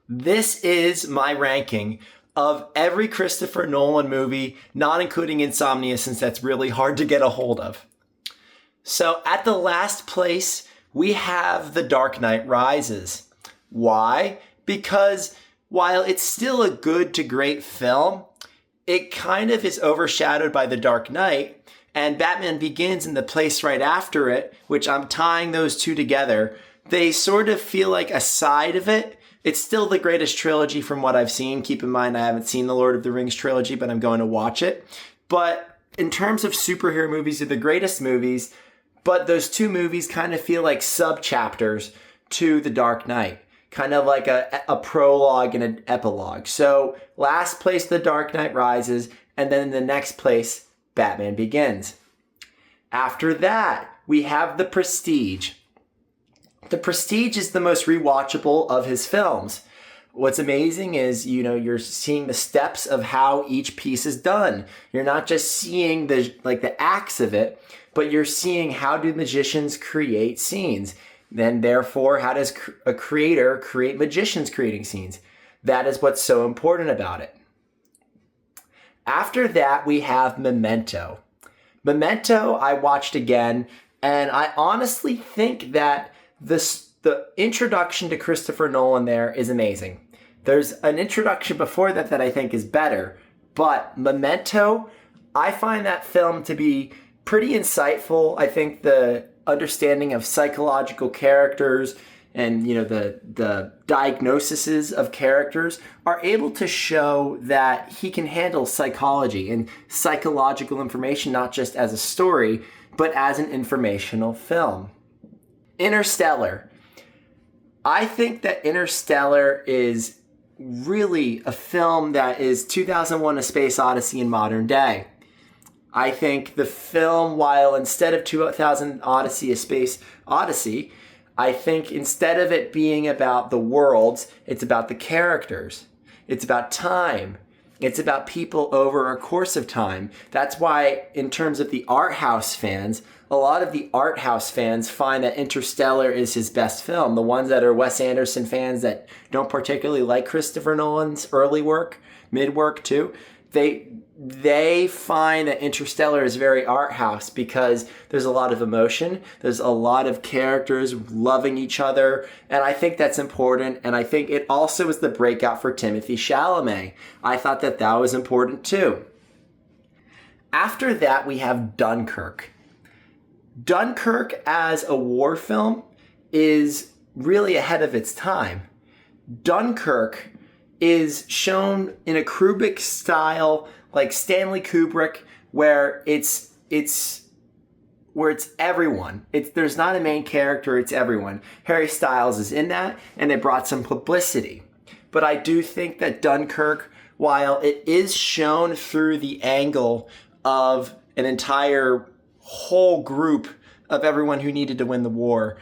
This is my ranking of every Christopher Nolan movie, not including Insomnia, since that's really hard to get a hold of. So at the last place, we have The Dark Knight Rises. Why? Because while it's still a good to great film, it kind of is overshadowed by The Dark Knight, and Batman Begins in the place right after it, which I'm tying those two together. They sort of feel like a side of it. It's still the greatest trilogy from what I've seen. Keep in mind, I haven't seen the Lord of the Rings trilogy, but I'm going to watch it. But in terms of superhero movies, they're the greatest movies, but those two movies kind of feel like sub-chapters to The Dark Knight. Kind of like a prologue and an epilogue. So last place, The Dark Knight Rises, and then in the next place, Batman Begins. After that, we have The Prestige. The Prestige is the most rewatchable of his films. What's amazing is, you're seeing the steps of how each piece is done. You're not just seeing the acts of it, but you're seeing how do magicians create scenes. Then therefore, how does a creator create magicians creating scenes? That is what's so important about it. After that, we have Memento. Memento, I watched again, and I honestly think that the introduction to Christopher Nolan there is amazing. There's an introduction before that I think is better, but Memento, I find that film to be pretty insightful. I think the understanding of psychological characters and the diagnoses of characters are able to show that he can handle psychology and psychological information, not just as a story, but as an informational film. Interstellar. I think that Interstellar is really a film that is 2001: A Space Odyssey in modern day. I think the film, while instead of 2000 Odyssey, A Space Odyssey, I think instead of it being about the worlds, it's about the characters. It's about time. It's about people over a course of time. That's why, in terms of the art house fans, a lot of the art house fans find that Interstellar is his best film. The ones that are Wes Anderson fans that don't particularly like Christopher Nolan's early work, mid work too, they find that Interstellar is very art house because there's a lot of emotion. There's a lot of characters loving each other. And I think that's important. And I think it also was the breakout for Timothée Chalamet. I thought that was important too. After that, we have Dunkirk. Dunkirk as a war film is really ahead of its time. Dunkirk is shown in a Kubrick style, like Stanley Kubrick, where it's everyone. There's not a main character, it's everyone. Harry Styles is in that, and it brought some publicity. But I do think that Dunkirk, while it is shown through the angle of an entire whole group of everyone who needed to win the war,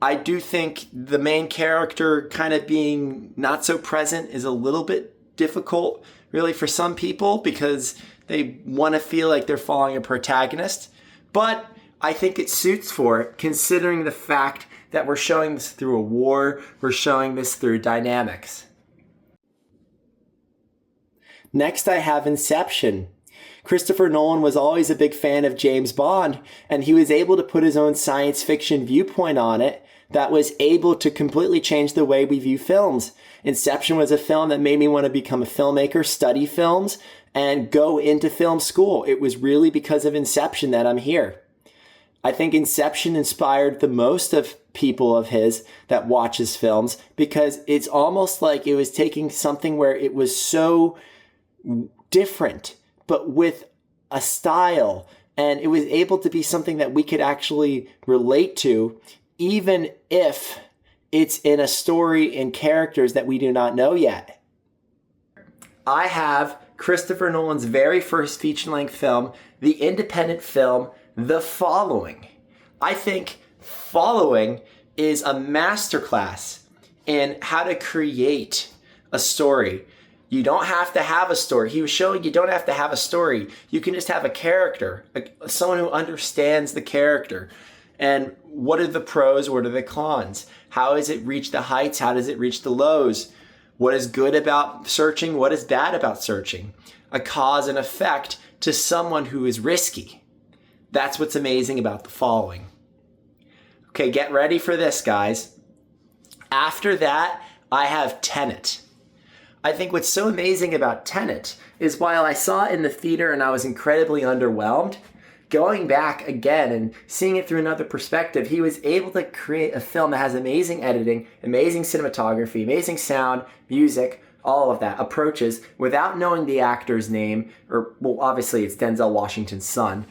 I do think the main character kind of being not so present is a little bit difficult, really, for some people because they want to feel like they're following a protagonist. But I think it suits for it, considering the fact that we're showing this through a war, we're showing this through dynamics. Next, I have Inception. Christopher Nolan was always a big fan of James Bond, and he was able to put his own science fiction viewpoint on it that was able to completely change the way we view films. Inception was a film that made me want to become a filmmaker, study films, and go into film school. It was really because of Inception that I'm here. I think Inception inspired the most of people of his that watch his films because it's almost like it was taking something where it was so different, but with a style, and it was able to be something that we could actually relate to, even if it's in a story and characters that we do not know yet. I have Christopher Nolan's very first feature-length film, the independent film, The Following. I think Following is a masterclass in how to create a story. You don't have to have a story. He was showing you don't have to have a story. You can just have a character, someone who understands the character. And what are the pros? What are the cons? How does it reach the heights? How does it reach the lows? What is good about searching? What is bad about searching? A cause and effect to someone who is risky. That's what's amazing about The Following. Okay, get ready for this, guys. After that, I have Tenet. I think what's so amazing about Tenet is while I saw it in the theater and I was incredibly underwhelmed, going back again and seeing it through another perspective, he was able to create a film that has amazing editing, amazing cinematography, amazing sound, music, all of that, approaches without knowing the actor's name, or, well, obviously it's Denzel Washington's son,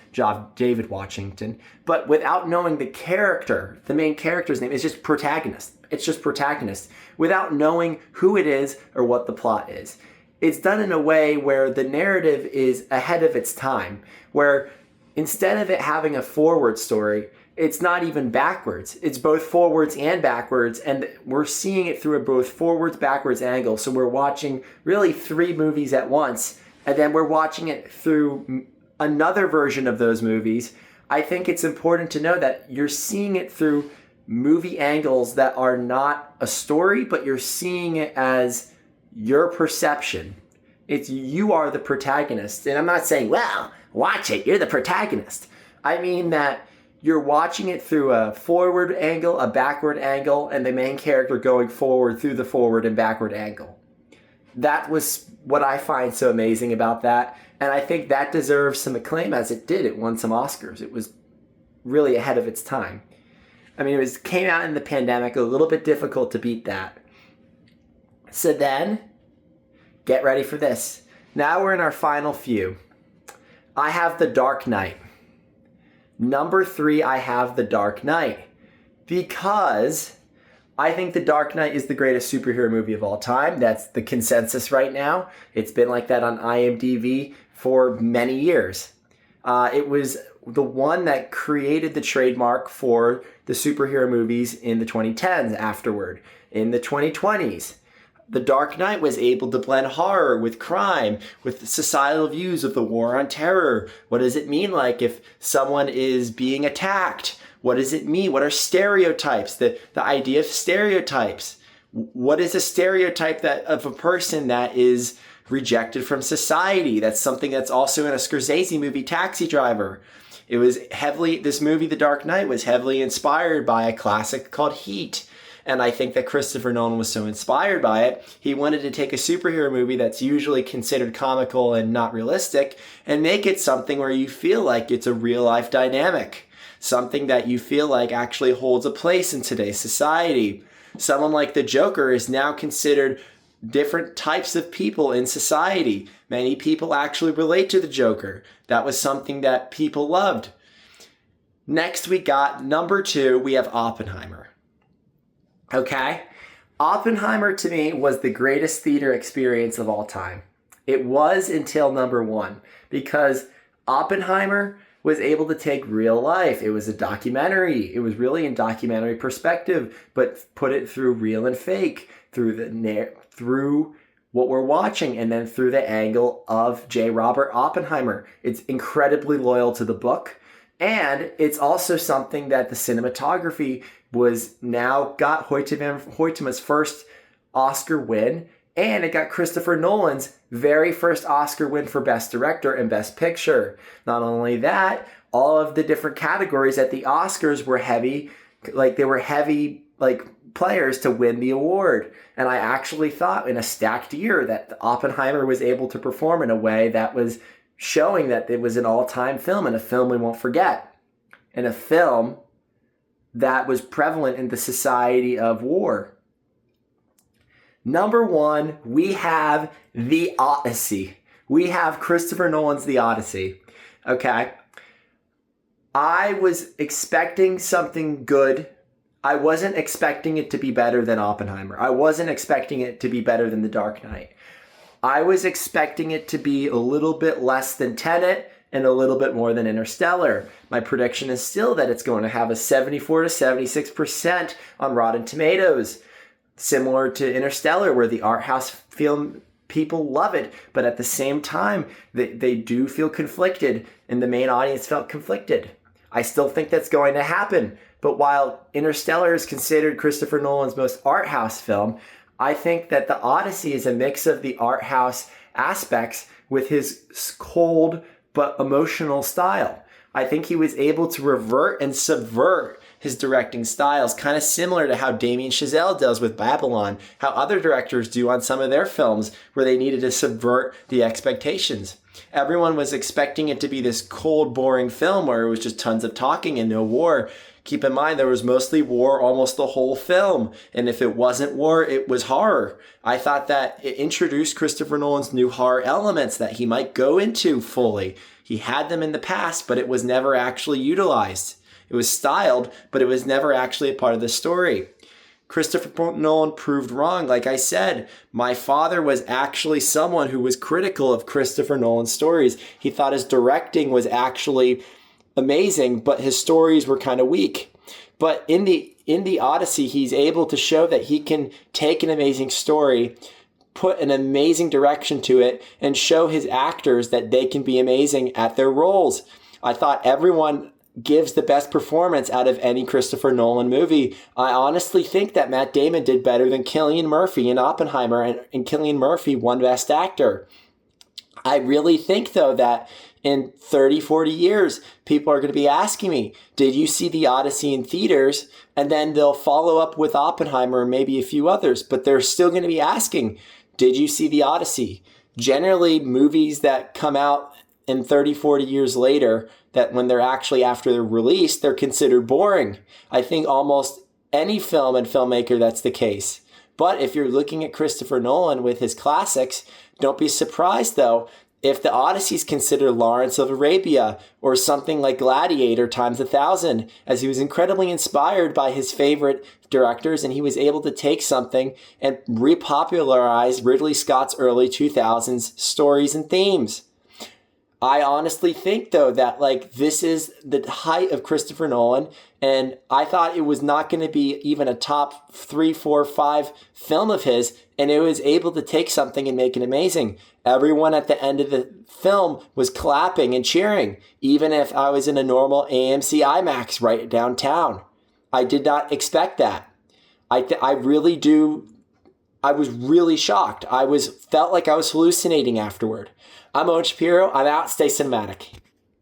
David Washington, but without knowing the character, the main character's name. Is just protagonist. It's just protagonist, without knowing who it is or what the plot is. It's done in a way where the narrative is ahead of its time, where instead of it having a forward story, it's not even backwards. It's both forwards and backwards, and we're seeing it through a both forwards, backwards angle. So we're watching really 3 movies at once, and then we're watching it through another version of those movies. I think it's important to know that you're seeing it through movie angles that are not a story, but you're seeing it as your perception. It's you are the protagonist. And I'm not saying, well, watch it, you're the protagonist. I mean that you're watching it through a forward angle, a backward angle, and the main character going forward through the forward and backward angle. That was what I find so amazing about that. And I think that deserves some acclaim, as it did. It won some Oscars. It was really ahead of its time. I mean, it came out in the pandemic, a little bit difficult to beat that. So then, get ready for this. Now we're in our final few. I have The Dark Knight. Number 3, I have The Dark Knight. Because I think The Dark Knight is the greatest superhero movie of all time. That's the consensus right now. It's been like that on IMDb for many years. It was the one that created the trademark for the superhero movies in the 2010s afterward. In the 2020s, The Dark Knight was able to blend horror with crime, with societal views of the war on terror. What does it mean like if someone is being attacked? What does it mean? What are stereotypes? The idea of stereotypes. What is a stereotype that of a person that is rejected from society? That's something that's also in a Scorsese movie, Taxi Driver. It was this movie, The Dark Knight, was heavily inspired by a classic called Heat. And I think that Christopher Nolan was so inspired by it, he wanted to take a superhero movie that's usually considered comical and not realistic and make it something where you feel like it's a real life dynamic. Something that you feel like actually holds a place in today's society. Someone like the Joker is now considered different types of people in society. Many people actually relate to the Joker. That was something that people loved. Next we got number 2, we have Oppenheimer. Okay? Oppenheimer to me was the greatest theater experience of all time. It was until number 1, because Oppenheimer was able to take real life. It was a documentary. It was really in documentary perspective, but put it through real and fake, through what we're watching, and then through the angle of J. Robert Oppenheimer. It's incredibly loyal to the book, and it's also something that the cinematography was now got Hoytema's first Oscar win, and it got Christopher Nolan's very first Oscar win for Best Director and Best Picture. Not only that, all of the different categories at the Oscars were heavy players to win the award. And I actually thought in a stacked year that Oppenheimer was able to perform in a way that was showing that it was an all-time film, and a film we won't forget. And a film that was prevalent in the society of war. Number 1, we have The Odyssey. We have Christopher Nolan's The Odyssey. Okay. I was expecting something good. I wasn't expecting it to be better than Oppenheimer. I wasn't expecting it to be better than The Dark Knight. I was expecting it to be a little bit less than Tenet and a little bit more than Interstellar. My prediction is still that it's going to have a 74 to 76% on Rotten Tomatoes, similar to Interstellar, where the art house film people love it, but at the same time, they do feel conflicted, and the main audience felt conflicted. I still think that's going to happen. But while Interstellar is considered Christopher Nolan's most art house film, I think that the Odyssey is a mix of the art house aspects with his cold but emotional style. I think he was able to revert and subvert his directing styles, kind of similar to how Damien Chazelle does with Babylon, how other directors do on some of their films where they needed to subvert the expectations. Everyone was expecting it to be this cold, boring film where it was just tons of talking and no war. Keep in mind, there was mostly war almost the whole film. And if it wasn't war, it was horror. I thought that it introduced Christopher Nolan's new horror elements that he might go into fully. He had them in the past, but it was never actually utilized. It was styled, but it was never actually a part of the story. Christopher Nolan proved wrong. Like I said, my father was actually someone who was critical of Christopher Nolan's stories. He thought his directing was actually amazing, but his stories were kind of weak. But in the Odyssey, he's able to show that he can take an amazing story, put an amazing direction to it, and show his actors that they can be amazing at their roles. I thought everyone gives the best performance out of any Christopher Nolan movie. I honestly think that Matt Damon did better than Cillian Murphy in Oppenheimer, and Cillian Murphy won Best Actor. I really think, though, that in 30, 40 years, people are going to be asking me, did you see the Odyssey in theaters? And then they'll follow up with Oppenheimer and maybe a few others, but they're still going to be asking, did you see the Odyssey? Generally, movies that come out in 30, 40 years later, that when they're actually after they're released, they're considered boring. I think almost any film and filmmaker, that's the case. But if you're looking at Christopher Nolan with his classics, don't be surprised, though, if the Odyssey is considered Lawrence of Arabia or something like Gladiator times 1,000, as he was incredibly inspired by his favorite directors, and he was able to take something and repopularize Ridley Scott's early 2000s stories and themes. I honestly think, though, that this is the height of Christopher Nolan, and I thought it was not going to be even a top 3, 4, 5 film of his, and it was able to take something and make it amazing. Everyone at the end of the film was clapping and cheering, even if I was in a normal AMC IMAX right downtown. I did not expect that. I really do. I was really shocked. Felt like I was hallucinating afterward. I'm Owen Shapiro. I'm out. Stay cinematic.